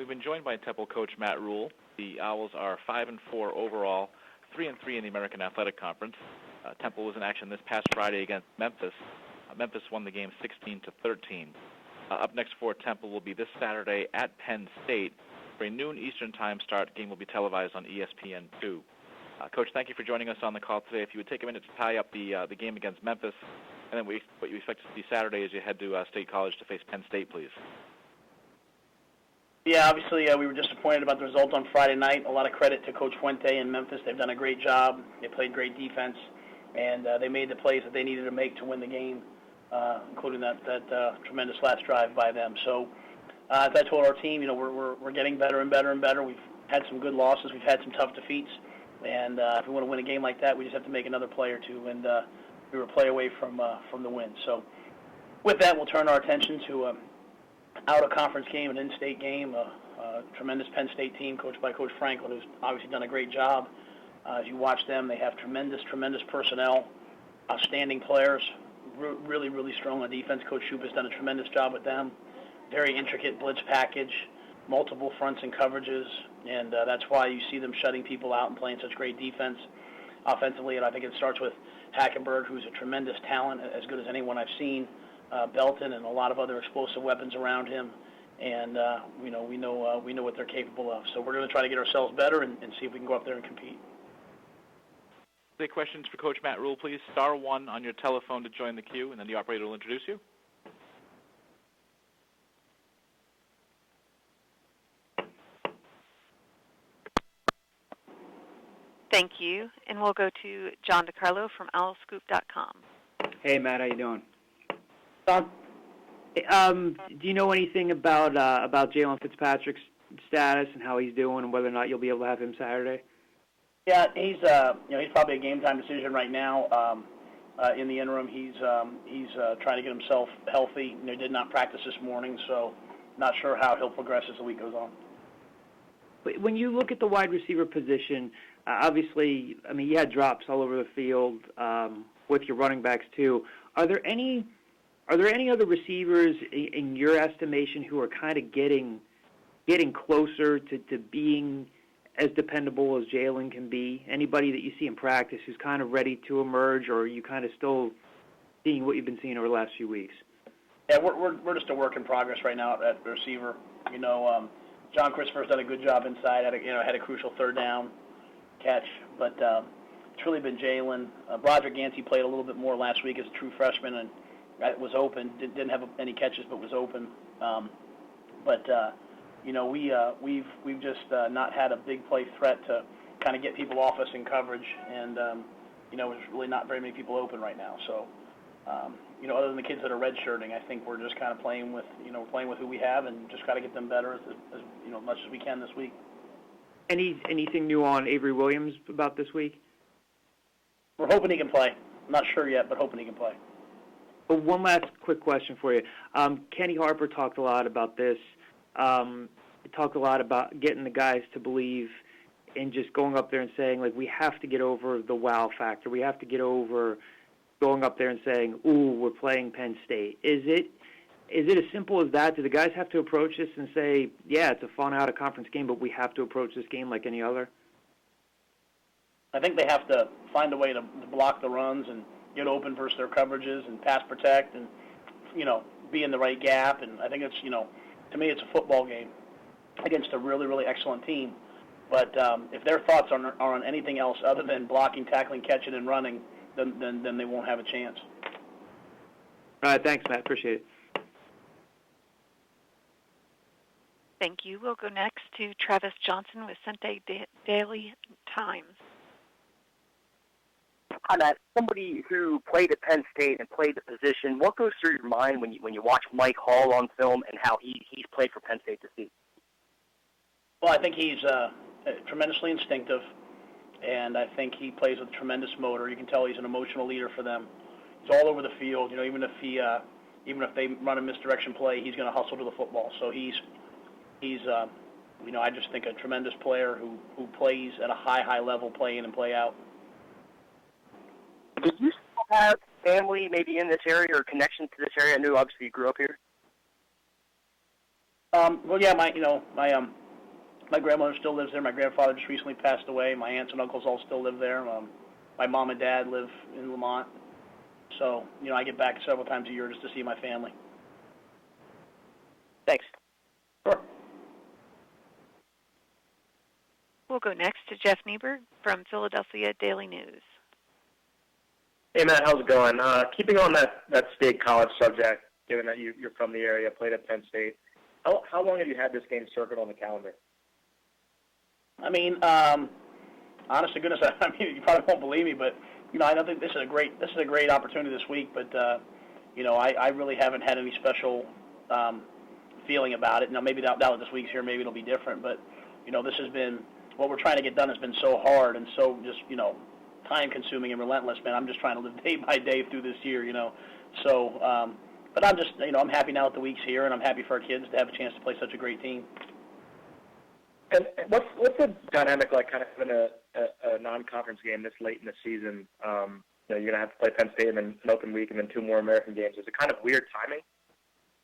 we've been joined by Temple coach Matt Rhule. The Owls are 5-4 overall, 3-3 in the American Athletic Conference. Temple was in action this past Friday against Memphis. Memphis won the game 16-13. Up next for Temple will be this Saturday at Penn State for a noon Eastern time start. Game will be televised on ESPN2. Coach, thank you for joining us on the call today. If you would take a minute to tie up the game against Memphis, and then what you expect to see Saturday as you head to State College to face Penn State, please. Yeah, obviously we were disappointed about the result on Friday night. A lot of credit to Coach Fuente and Memphis. They've done a great job. They played great defense, and they made the plays that they needed to make to win the game, including that tremendous last drive by them. So, as I told our team, we're getting better and better and better. We've had some good losses. We've had some tough defeats, and if we want to win a game like that, we just have to make another play or two, and we were a play away from the win. So, with that, we'll turn our attention to out-of-conference game, an in-state game, a tremendous Penn State team coached by Coach Franklin, who's obviously done a great job. As you watch them, they have tremendous personnel, outstanding players, really, really strong on defense. Coach Shoup has done a tremendous job with them. Very intricate blitz package, multiple fronts and coverages, and that's why you see them shutting people out and playing such great defense offensively. And I think it starts with Hackenberg, who's a tremendous talent, as good as anyone I've seen. Belton and a lot of other explosive weapons around him, and we know what they're capable of. So we're going to try to get ourselves better and see if we can go up there and compete. Any questions for Coach Matt Rhule, please? Star 1 on your telephone to join the queue, and then the operator will introduce you. Thank you, and we'll go to John DiCarlo from owlscoop.com. Hey, Matt, how you doing? Don? Do you know anything about Jalen Fitzpatrick's status and how he's doing, and whether or not you'll be able to have him Saturday? Yeah, he's probably a game time decision right now. In the interim, he's trying to get himself healthy. He did not practice this morning, so not sure how he'll progress as the week goes on. But when you look at the wide receiver position, obviously, I mean, you had drops all over the field with your running backs too. Are there any other receivers in your estimation who are kind of getting closer to being as dependable as Jalen can be? Anybody that you see in practice who's kind of ready to emerge, or are you kind of still seeing what you've been seeing over the last few weeks? Yeah, we're just a work in progress right now at receiver. John Christopher's done a good job inside. Had a crucial third down catch, but it's really been Jalen. Broderick Yancey played a little bit more last week as a true freshman, and was open. Didn't have any catches, but was open. We've just not had a big play threat to kind of get people off us in coverage, and there's really not very many people open right now. So, other than the kids that are redshirting, I think we're just kind of playing with who we have, and just got to get them better as much as we can this week. Anything new on Avery Williams about this week? We're hoping he can play. I'm not sure yet, but hoping he can play. But one last quick question for you. Kenny Harper talked a lot about this. He talked a lot about getting the guys to believe in just going up there and saying, like, we have to get over the wow factor. We have to get over going up there and saying, ooh, we're playing Penn State. Is it as simple as that? Do the guys have to approach this and say, yeah, it's a fun out-of-conference game, but we have to approach this game like any other? I think they have to find a way to block the runs and get open versus their coverages and pass protect and, be in the right gap. And I think it's, to me, it's a football game against a really, really excellent team. But if their thoughts are on anything else other than blocking, tackling, catching, and running, then they won't have a chance. All right, thanks, Matt. Appreciate it. Thank you. We'll go next to Travis Johnson with Sunday Daily Times. Hi, Matt. Somebody who played at Penn State and played the position, what goes through your mind when you watch Mike Hall on film and how he's played for Penn State this season? Well, I think he's tremendously instinctive, and I think he plays with tremendous motor. You can tell he's an emotional leader for them. He's all over the field. Even if they run a misdirection play, he's going to hustle to the football. So he's I just think a tremendous player who plays at a high level, play in and play out. Do you still have family maybe in this area or connection to this area? I knew obviously you grew up here. Well, yeah, my grandmother still lives there. My grandfather just recently passed away. My aunts and uncles all still live there. My mom and dad live in Lamont. So, I get back several times a year just to see my family. Thanks. Sure. We'll go next to Jeff Nieberg from Philadelphia Daily News. Hey, Matt, how's it going? Keeping on that state college subject, given that you're from the area, played at Penn State, how long have you had this game circled on the calendar? I mean, honest to goodness, you probably won't believe me, but I don't think this is a great opportunity this week. But I really haven't had any special feeling about it. Now, maybe now that this week's here, maybe it'll be different. But this has been what we're trying to get done has been so hard and so just time-consuming and relentless. Man, I'm just trying to live day by day through this year. So, but I'm just I'm happy now that the week's here, and I'm happy for our kids to have a chance to play such a great team. And what's the dynamic like, kind of in a non-conference game this late in the season? You're going to have to play Penn State and then an open week and then 2 more American games. Is it kind of weird timing?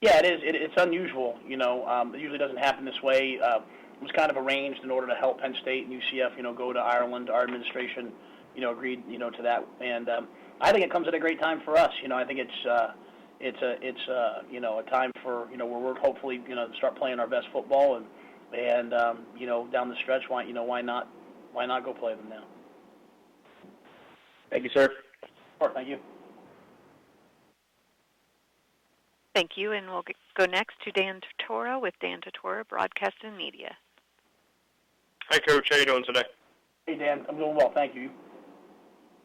Yeah, it is. It's unusual. It usually doesn't happen this way. It was kind of arranged in order to help Penn State and UCF, go to Ireland. Our administration, agreed, to that, and I think it comes at a great time for us. I think it's a time for where we're hopefully start playing our best football and down the stretch, why not go play them now? Thank you, sir. Sure, thank you. Thank you, and we'll go next to Dan Tortora with Dan Tortora Broadcast and Media. Hi, Coach. How you doing today? Hey, Dan. I'm doing well, thank you.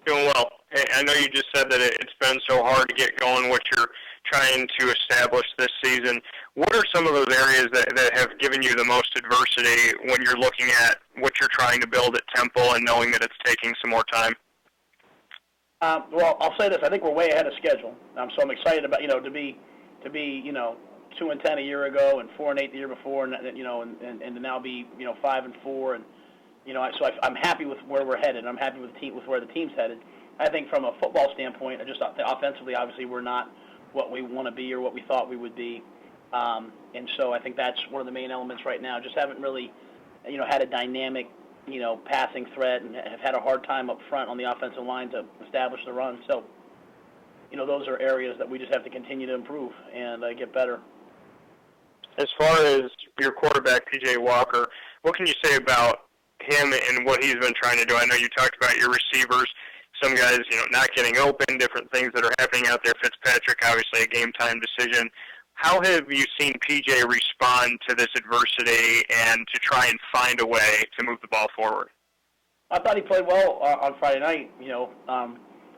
Doing well. Hey, I know you just said that it's been so hard to get going what you're trying to establish this season. What are some of those areas that have given you the most adversity when you're looking at what you're trying to build at Temple and knowing that it's taking some more time? Well, I'll say this. I think we're way ahead of schedule. So I'm excited about, to be 2-10 a year ago and 4-8 the year before, and to now be 5-4, and so I'm happy with where we're headed. I'm happy with where the team's headed. I think from a football standpoint, just offensively, obviously we're not what we want to be or what we thought we would be, and so I think that's one of the main elements right now. Just haven't really, had a dynamic, passing threat, and have had a hard time up front on the offensive line to establish the run. So, those are areas that we just have to continue to improve and get better. As far as your quarterback, P.J. Walker, what can you say about him and what he's been trying to do? I know you talked about your receivers, some guys, not getting open, different things that are happening out there. Fitzpatrick, obviously a game-time decision. How have you seen P.J. respond to this adversity and to try and find a way to move the ball forward? I thought he played well on Friday night.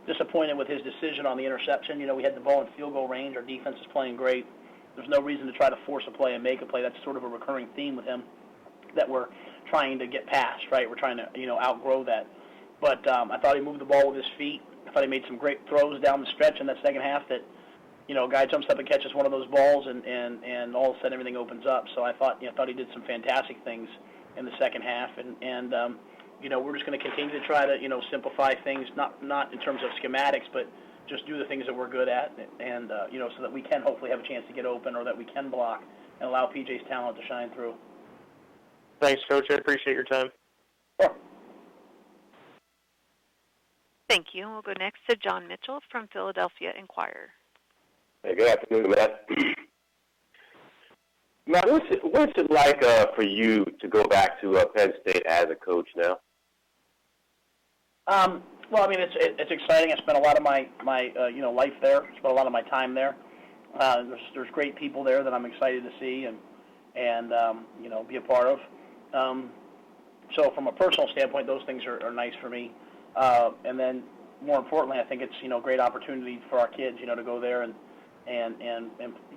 Disappointed with his decision on the interception. We had the ball in field goal range. Our defense is playing great. There's no reason to try to force a play and make a play. That's sort of a recurring theme with him that we're trying to get past, right? We're trying to, outgrow that. But I thought he moved the ball with his feet. I thought he made some great throws down the stretch in that second half that, a guy jumps up and catches one of those balls and all of a sudden everything opens up. So I thought he did some fantastic things in the second half. And we're just going to continue to try to, simplify things, not in terms of schematics, but just do the things that we're good at, and so that we can hopefully have a chance to get open or that we can block and allow PJ's talent to shine through. Thanks, Coach. I appreciate your time. Sure. Thank you. We'll go next to John Mitchell from Philadelphia Inquirer. Hey, good afternoon, Matt. Matt, what's it like for you to go back to Penn State as a coach now? Well, I mean, it's exciting. I spent a lot of my life there. Spent a lot of my time there. There's great people there that I'm excited to see and be a part of. So from a personal standpoint, those things are nice for me. And then more importantly, I think it's a great opportunity for our kids to go there and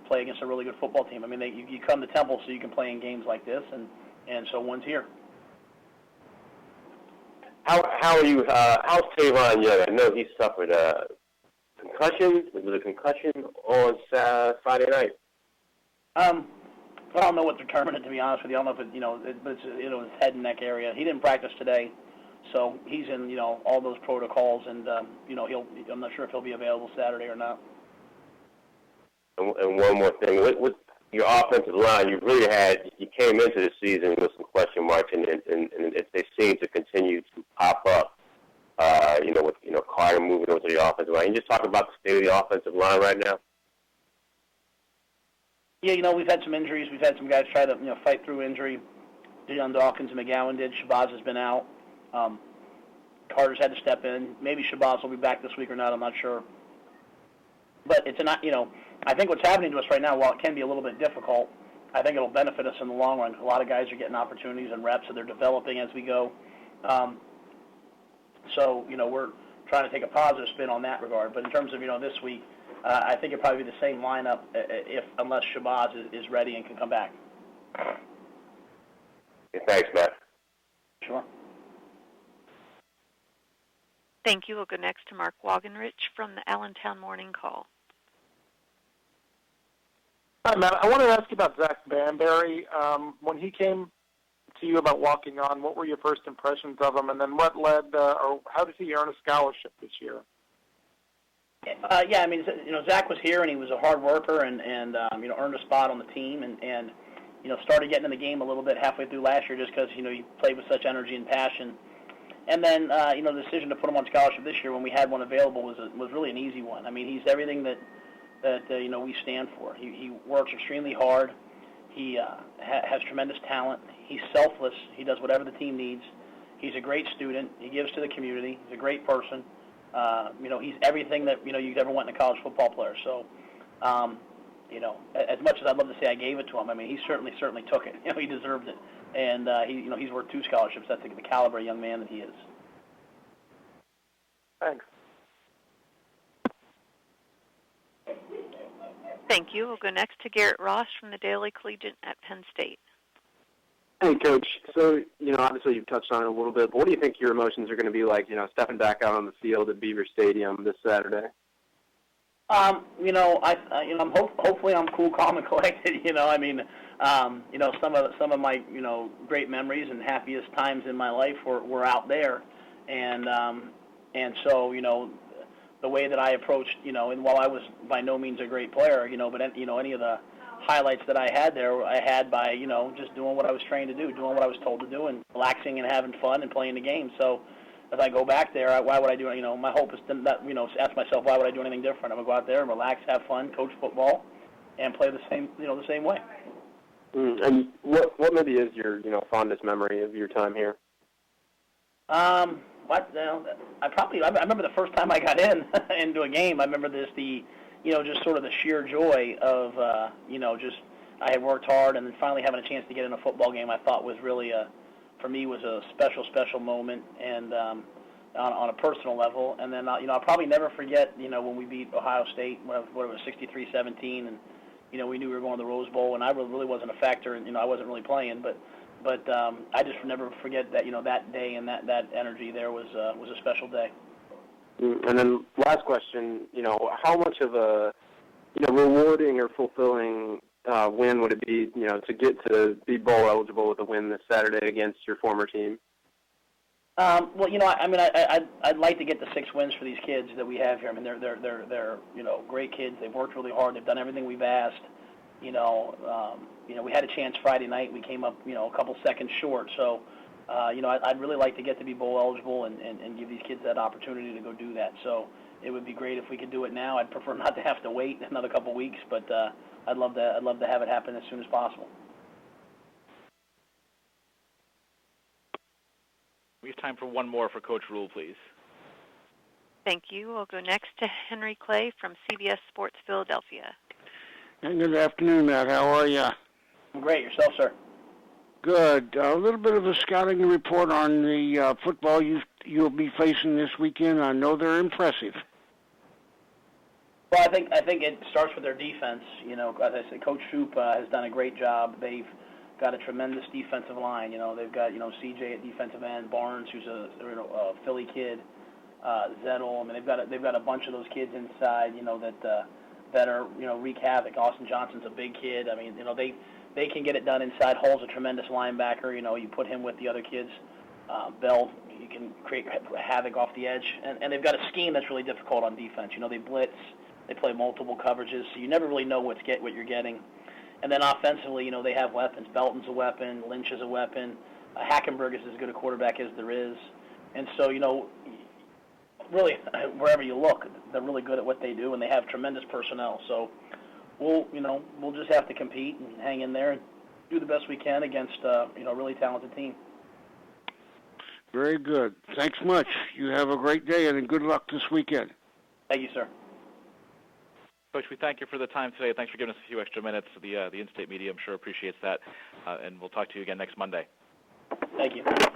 play against a really good football team. I mean, you come to Temple so you can play in games like this, and so one's here. How are you? How's Tavon Young? I know he suffered a concussion. Was it a concussion on Friday night? I don't know what determined it, to be honest with you. I don't know if it's his head and neck area. He didn't practice today, so he's in all those protocols, and I'm not sure if he'll be available Saturday or not. And one more thing, your offensive line, you came into the season with some question marks, and they seem to continue to pop up. With Carter moving over to the offensive line. Can you just talk about the state of the offensive line right now? Yeah, we've had some injuries. We've had some guys try to fight through injury. Deion Dawkins and McGowan did. Shabazz has been out. Carter's had to step in. Maybe Shabazz will be back this week or not. I'm not sure. But it's not. I think what's happening to us right now, while it can be a little bit difficult, I think it'll benefit us in the long run. A lot of guys are getting opportunities and reps, so they're developing as we go. So we're trying to take a positive spin on that regard. But in terms of this week, I think it'll probably be the same lineup unless Shabazz is ready and can come back. Okay, thanks, Matt. Sure. Thank you. We'll go next to Mark Wagenrich from the Allentown Morning Call. Hi, Matt. I wanted to ask you about Zach Banbury. When he came to you about walking on, what were your first impressions of him, and then what led, or how did he earn a scholarship this year? Yeah, Zach was here, and he was a hard worker, and earned a spot on the team, and started getting in the game a little bit halfway through last year just because, he played with such energy and passion. And then, the decision to put him on scholarship this year when we had one available was really an easy one. He's everything that we stand for. He works extremely hard. He has tremendous talent. He's selfless. He does whatever the team needs. He's a great student. He gives to the community. He's a great person. He's everything that you'd ever want in a college football player. So, as much as I'd love to say I gave it to him, he certainly took it. He deserved it, and he's worth 2 scholarships. That's the caliber of young man that he is. Thanks. Thank you. We'll go next to Garrett Ross from the Daily Collegian at Penn State. Hey, Coach. So, obviously you've touched on it a little bit, but what do you think your emotions are going to be like, stepping back out on the field at Beaver Stadium this Saturday? Hopefully I'm cool, calm, and collected. Some of my great memories and happiest times in my life were out there, and so the way that I approached, and while I was by no means a great player, but any of the highlights that I had there, I had by just doing what I was trained to do, doing what I was told to do, and relaxing and having fun and playing the game. So as I go back there, why would I do? My hope is to not, ask myself, why would I do anything different? I'm gonna go out there and relax, have fun, coach football, and play the same way. And what maybe is your fondest memory of your time here? I remember the first time I got into a game. I remember just sort of the sheer joy of I had worked hard, and then finally having a chance to get in a football game. I thought was really for me was a special moment, and on a personal level. And then I'll probably never forget when we beat Ohio State, when it was 63-17, and we knew we were going to the Rose Bowl, and I really wasn't a factor, and I wasn't really playing, but I just never forget that that day and that energy there was a special day. And then last question, how much of a rewarding or fulfilling win would it be, to get to be bowl eligible with a win this Saturday against your former team? Well, I'd like to get the 6 wins for these kids that we have here. They're great kids. They've worked really hard. They've done everything we've asked. We had a chance Friday night. We came up, a couple seconds short. So, I'd really like to get to be bowl eligible and give these kids that opportunity to go do that. So it would be great if we could do it now. I'd prefer not to have to wait another couple weeks, but I'd love to have it happen as soon as possible. We have time for one more for Coach Rhule, please. Thank you. We'll go next to Henry Clay from CBS Sports Philadelphia. Good afternoon, Matt. How are you? I'm great. Yourself, sir? Good. A little bit of a scouting report on the football you'll be facing this weekend. I know they're impressive. Well, I think it starts with their defense. As I said, Coach Shoop has done a great job. They've got a tremendous defensive line. They've got CJ at defensive end, Barnes, who's a Philly kid, Zettel. They've got a bunch of those kids inside. That are wreak havoc. Austin Johnson's a big kid. They can get it done inside. Hull's a tremendous linebacker. You put him with the other kids. Bell, you can create havoc off the edge. And they've got a scheme that's really difficult on defense. They blitz. They play multiple coverages, so you never really know what you're getting. And then offensively, they have weapons. Belton's a weapon. Lynch is a weapon. Hackenberg is as good a quarterback as there is. And so, really, wherever you look, they're really good at what they do, and they have tremendous personnel. So we'll just have to compete and hang in there and do the best we can against, a really talented team. Very good. Thanks much. You have a great day, and good luck this weekend. Thank you, sir. Coach, we thank you for the time today. Thanks for giving us a few extra minutes. The in-state media, I'm sure, appreciates that. And we'll talk to you again next Monday. Thank you.